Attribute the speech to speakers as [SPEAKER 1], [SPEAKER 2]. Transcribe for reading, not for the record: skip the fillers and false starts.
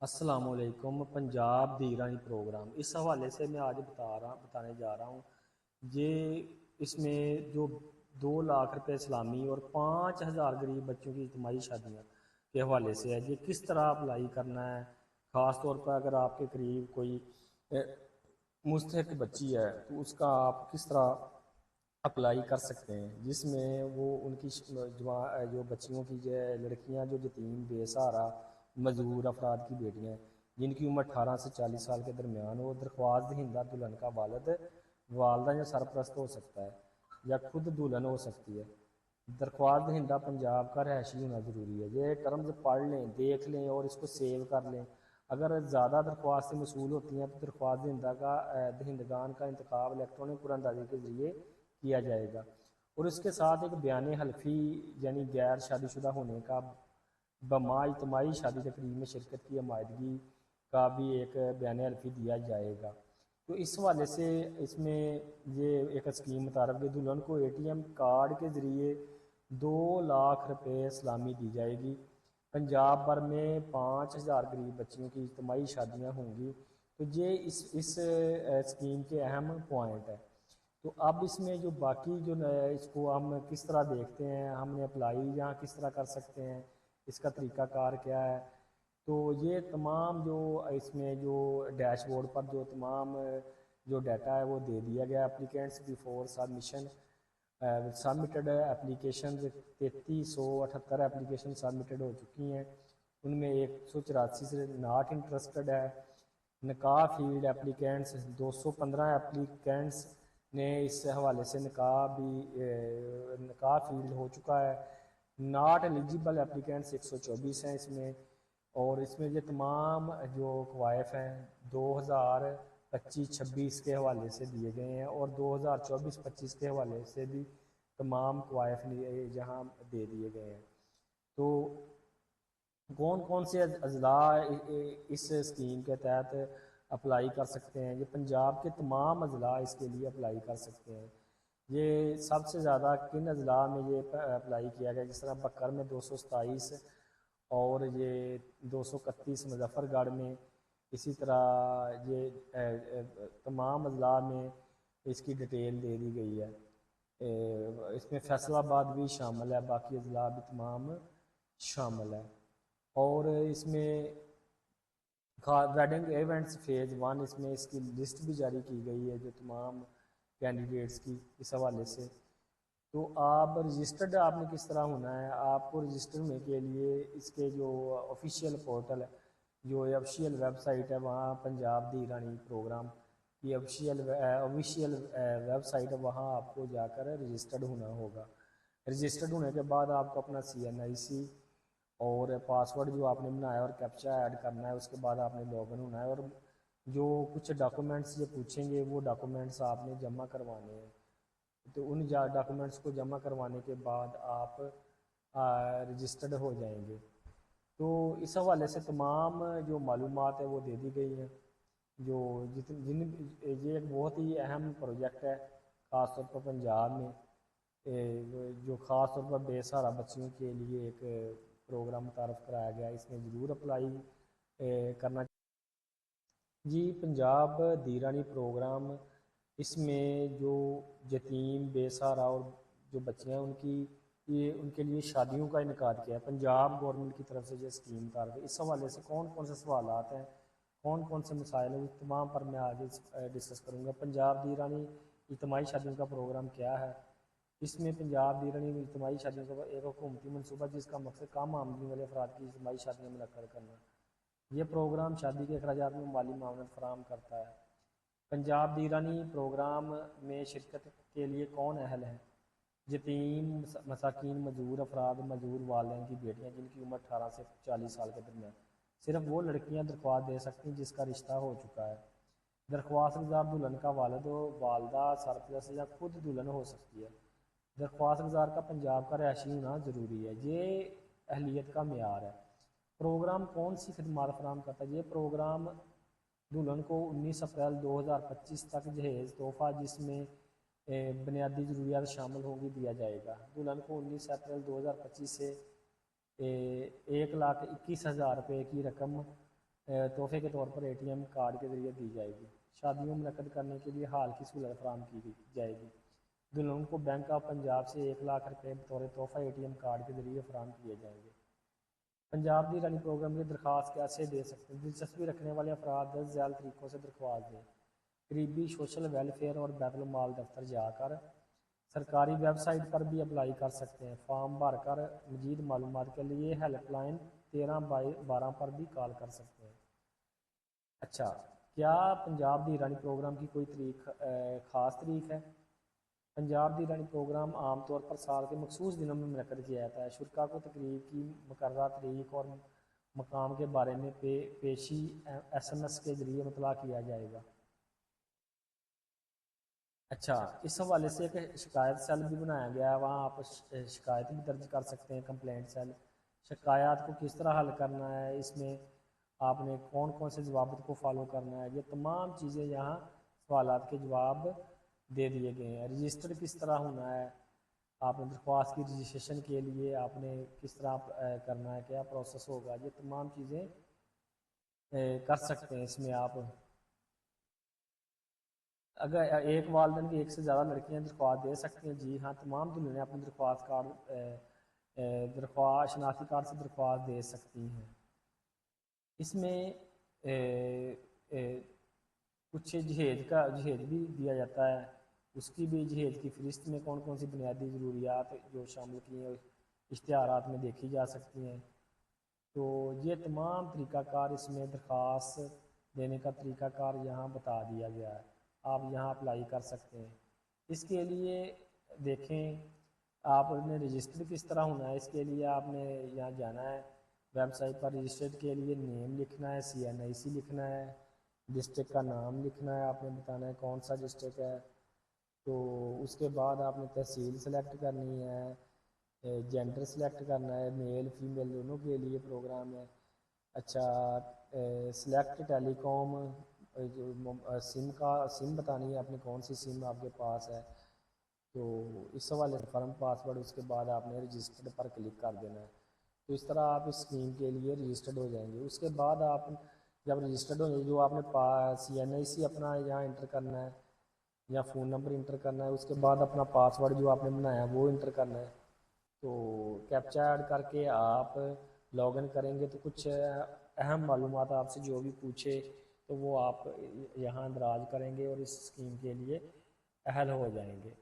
[SPEAKER 1] السلام علیکم۔ پنجاب دی ایرانی پروگرام اس حوالے سے میں آج بتانے جا رہا ہوں۔ یہ اس میں جو 2 لاکھ روپے اسلامی اور 5,000 غریب بچوں کی اجتماعی شادیاں کے حوالے سے ہے، یہ کس طرح اپلائی کرنا ہے۔ خاص طور پر اگر آپ کے قریب کوئی مستحق بچی ہے تو اس کا آپ کس طرح اپلائی کر سکتے ہیں، جس میں وہ ان کی جو بچیوں کی لڑکیاں جو یتیم بے سہارا مزدور افراد کی بیٹیاں ہیں جن کی عمر 18 سے 40 سال کے درمیان ہو، درخواست دہندہ دلہن کا والد، والدہ یا سرپرست ہو سکتا ہے یا خود دلہن ہو سکتی ہے۔ درخواست دہندہ پنجاب کا رہائشی ہونا ضروری ہے۔ یہ ٹرمز پڑھ لیں، دیکھ لیں اور اس کو سیو کر لیں۔ اگر زیادہ درخواستیں موصول ہوتی ہیں تو درخواست دہندگان کا انتخاب الیکٹرانک قراردادی کے ذریعے کیا جائے گا، اور اس کے ساتھ ایک بیان حلفی یعنی غیر شادی شدہ ہونے کا بما اجتماعی شادی تقریب میں شرکت کی عمائدگی کا بھی ایک بیان حلفی دیا جائے گا۔ تو اس حوالے سے اس میں یہ ایک اسکیم متعارف کہ دلہن کو ATM کارڈ کے ذریعے 2 لاکھ روپے اسلامی دی جائے گی۔ پنجاب بھر میں 5,000 غریب بچیوں کی اجتماعی شادیاں ہوں گی۔ تو یہ اس اسکیم کے اہم پوائنٹ ہے۔ تو اب اس میں جو باقی جو اس کو ہم کس طرح دیکھتے ہیں، ہم نے اپلائی یہاں کس طرح کر سکتے ہیں، اس کا طریقہ کار کیا ہے۔ تو یہ تمام جو اس میں جو ڈیش بورڈ پر جو تمام جو ڈیٹا ہے وہ دے دیا گیا۔ Applicants before submission submitted application 3,378 application submitted ہو چکی ہیں، ان میں 184 سے ناٹ انٹرسٹڈ ہے۔ نکاح فیلڈ اپلیکینٹس 215 اپلیکینٹس نے اس حوالے سے نکاح فیلڈ ہو چکا ہے۔ ناٹ ایلیجیبل اپلیکینٹس 124 ہیں اس میں، اور اس میں یہ تمام جو کوائف ہیں 2025-26 کے حوالے سے دیے گئے ہیں، اور 2024-25 کے حوالے سے بھی تمام کوائف جہاں دے دیے گئے ہیں۔ تو کون کون سے اضلاع اس اسکیم کے تحت اپلائی کر سکتے ہیں؟ یہ پنجاب کے تمام اضلاع اس کے لیے اپلائی کر سکتے ہیں۔ یہ سب سے زیادہ کن اضلاع میں یہ اپلائی کیا گیا، جس طرح بکر میں 227 اور یہ 231 مظفر گڑھ میں، اسی طرح یہ تمام اضلاع میں اس کی ڈیٹیل دے دی گئی ہے۔ اس میں فیصل آباد بھی شامل ہے، باقی اضلاع بھی تمام شامل ہے۔ اور اس میں ویڈنگ ایونٹس فیز 1 اس میں اس کی لسٹ بھی جاری کی گئی ہے جو تمام کینڈیڈیٹس کی اس حوالے سے۔ تو آپ رجسٹرڈ آپ نے کس طرح ہونا ہے؟ آپ کو رجسٹر ہونے کے لیے اس کے جو آفیشیل پورٹل ہے، جو آفیشیل ویب سائٹ ہے، وہاں پنجاب دی ایرانی پروگرام کی آفیشیل ویب سائٹ ہے، وہاں آپ کو جا کر رجسٹرڈ ہونا ہوگا۔ رجسٹرڈ ہونے کے بعد آپ کو اپنا CNIC اور پاسورڈ جو آپ نے بنایا اور کیپچا ایڈ کرنا ہے، اس کے بعد آپ نے لاگ ان ہونا ہے، اور جو کچھ ڈاکومنٹس یہ پوچھیں گے وہ ڈاکومنٹس آپ نے جمع کروانے ہیں۔ تو ان ڈاکومنٹس کو جمع کروانے کے بعد آپ رجسٹرڈ ہو جائیں گے۔ تو اس حوالے سے تمام جو معلومات ہے وہ دے دی گئی ہیں۔ یہ ایک بہت ہی اہم پروجیکٹ ہے، خاص طور پر پنجاب میں، جو خاص طور پر بے سہارا بچیوں کے لیے ایک پروگرام متعارف کرایا گیا ہے۔ اس میں ضرور اپلائی کرنا۔ جی پنجاب دی ایرانی پروگرام، اس میں جو یتیم بے سہارا اور جو بچیاں ان کے لیے شادیوں کا انعقاد کیا ہے پنجاب گورنمنٹ کی طرف سے یہ اسکیم تعارف ہے۔ اس حوالے سے کون کون سے سوالات ہیں، کون کون سے مسائل ہیں، تمام پر میں آگے ڈسکس کروں گا۔ پنجاب دی ایرانی اجتماعی شادیوں کا پروگرام کیا ہے؟ اس میں پنجاب دی ایرانی اجتماعی شادیوں کا ایک حکومتی منصوبہ جس کا مقصد کم آمدنی والے افراد کی اجتماعی شادیاں منعقد کرنا۔ یہ پروگرام شادی کے اخراجات میں مالی معاونت فراہم کرتا ہے۔ پنجاب دی ایرانی پروگرام میں شرکت کے لیے کون اہل ہے؟ یتیم، مساکین، مزدور افراد، مزدور والدین کی بیٹیاں جن کی عمر 18 سے 40 سال کے درمیان۔ صرف وہ لڑکیاں درخواست دے سکتی ہیں جس کا رشتہ ہو چکا ہے۔ درخواست گزار دلہن کا والد، والدہ، سرپرست یا خود دلہن ہو سکتی ہے۔ درخواست گزار کا پنجاب کا رہائشی ہونا ضروری ہے۔ یہ اہلیت کا معیار ہے۔ پروگرام کون سی خدمات فراہم کرتا ہے؟ یہ پروگرام دلہن کو 19 اپریل 2025 تک جہیز تحفہ جس میں بنیادی ضروریات شامل ہوں گی دیا جائے گا۔ دلہن کو 19 اپریل 2025 سے 1,21,000 روپے کی رقم تحفے کے طور پر ATM کارڈ کے ذریعے دی جائے گی۔ شادیوں منعقد کرنے کے لیے ہال کی سہولت فراہم کی جائے گی۔ دلہن کو بینک آف پنجاب سے 1 لاکھ روپے بطور تحفہ ATM کارڈ کے ذریعے فراہم کیے جائیں گے۔ پنجاب دی رانی پروگرام کی درخواست کیسے دے سکتے ہیں؟ دلچسپی رکھنے والے افراد ذیل طریقوں سے درخواست دیں۔ قریبی سوشل ویلفیئر اور بیت المال دفتر جا کر سرکاری ویب سائٹ پر بھی اپلائی کر سکتے ہیں۔ فارم بھر کر مزید معلومات کے لیے ہیلپ لائن 13/12 پر بھی کال کر سکتے ہیں۔ اچھا، کیا پنجاب دی رانی پروگرام کی کوئی خاص تاریخ ہے؟ پنجاب دی رانی پروگرام عام طور پر سال کے مخصوص دنوں میں منعقد کیا جاتا ہے۔ شرکا کو تقریب کی مقررہ تاریخ اور مقام کے بارے میں پیشی SMS کے ذریعے مطلع کیا جائے گا۔ اچھا، اس حوالے سے ایک شکایت سیل بھی بنایا گیا ہے، وہاں آپ شکایت بھی درج کر سکتے ہیں۔ کمپلینٹ سیل، شکایات کو کس طرح حل کرنا ہے، اس میں آپ نے کون کون سے ضوابط کو فالو کرنا ہے، یہ تمام چیزیں یہاں سوالات کے جواب دے دیے گئے ہیں۔ رجسٹر کس طرح ہونا ہے، آپ نے درخواست کی رجسٹریشن کے لیے آپ نے کس طرح کرنا ہے، کیا پروسیس ہوگا، یہ تمام چیزیں کر سکتے ہیں۔ اس میں آپ اگر ایک والدین کی ایک سے زیادہ لڑکیاں درخواست دے سکتی ہیں، جی ہاں، تمام دنیا نے اپنی درخواست شناختی کارڈ سے درخواست دے سکتی ہیں۔ اس میں کچھ جہیز بھی دیا جاتا ہے، اس کی بھی جہیز کی فہرست میں کون کون سی بنیادی ضروریات جو شامل کی ہیں اشتہارات میں دیکھی جا سکتی ہیں۔ تو یہ تمام طریقہ کار اس میں درخواست دینے کا طریقہ کار یہاں بتا دیا گیا ہے، آپ یہاں اپلائی کر سکتے ہیں۔ اس کے لیے دیکھیں آپ نے رجسٹر کس طرح ہونا ہے، اس کے لیے آپ نے یہاں جانا ہے ویب سائٹ پر۔ رجسٹر کے لیے نیم لکھنا ہے، CNIC لکھنا ہے، ڈسٹرکٹ کا نام لکھنا ہے، آپ نے بتانا ہے کون سا ڈسٹرکٹ ہے۔ تو اس کے بعد آپ نے تحصیل سلیکٹ کرنی ہے، جینڈر سلیکٹ کرنا ہے، میل فیمیل دونوں کے لیے پروگرام ہے۔ اچھا، سلیکٹ ٹیلی کام، سم بتانی ہے آپ نے کون سی سم آپ کے پاس ہے۔ تو اس حوالے سے فرم پاسورڈ، اس کے بعد آپ نے رجسٹرڈ پر کلک کر دینا ہے۔ تو اس طرح آپ اس اسکیم کے لیے رجسٹرڈ ہو جائیں گے۔ اس کے بعد آپ جب رجسٹرڈ ہو جائیں گے، جو آپ نے CNIC اپنا یہاں انٹر کرنا ہے یا فون نمبر انٹر کرنا ہے، اس کے بعد اپنا پاسورڈ جو آپ نے بنایا ہے وہ انٹر کرنا ہے۔ تو کیپچا ایڈ کر کے آپ لاگ ان کریں گے تو کچھ اہم معلومات آپ سے جو بھی پوچھے تو وہ آپ یہاں اندراج کریں گے اور اس اسکیم کے لیے اہل ہو جائیں گے۔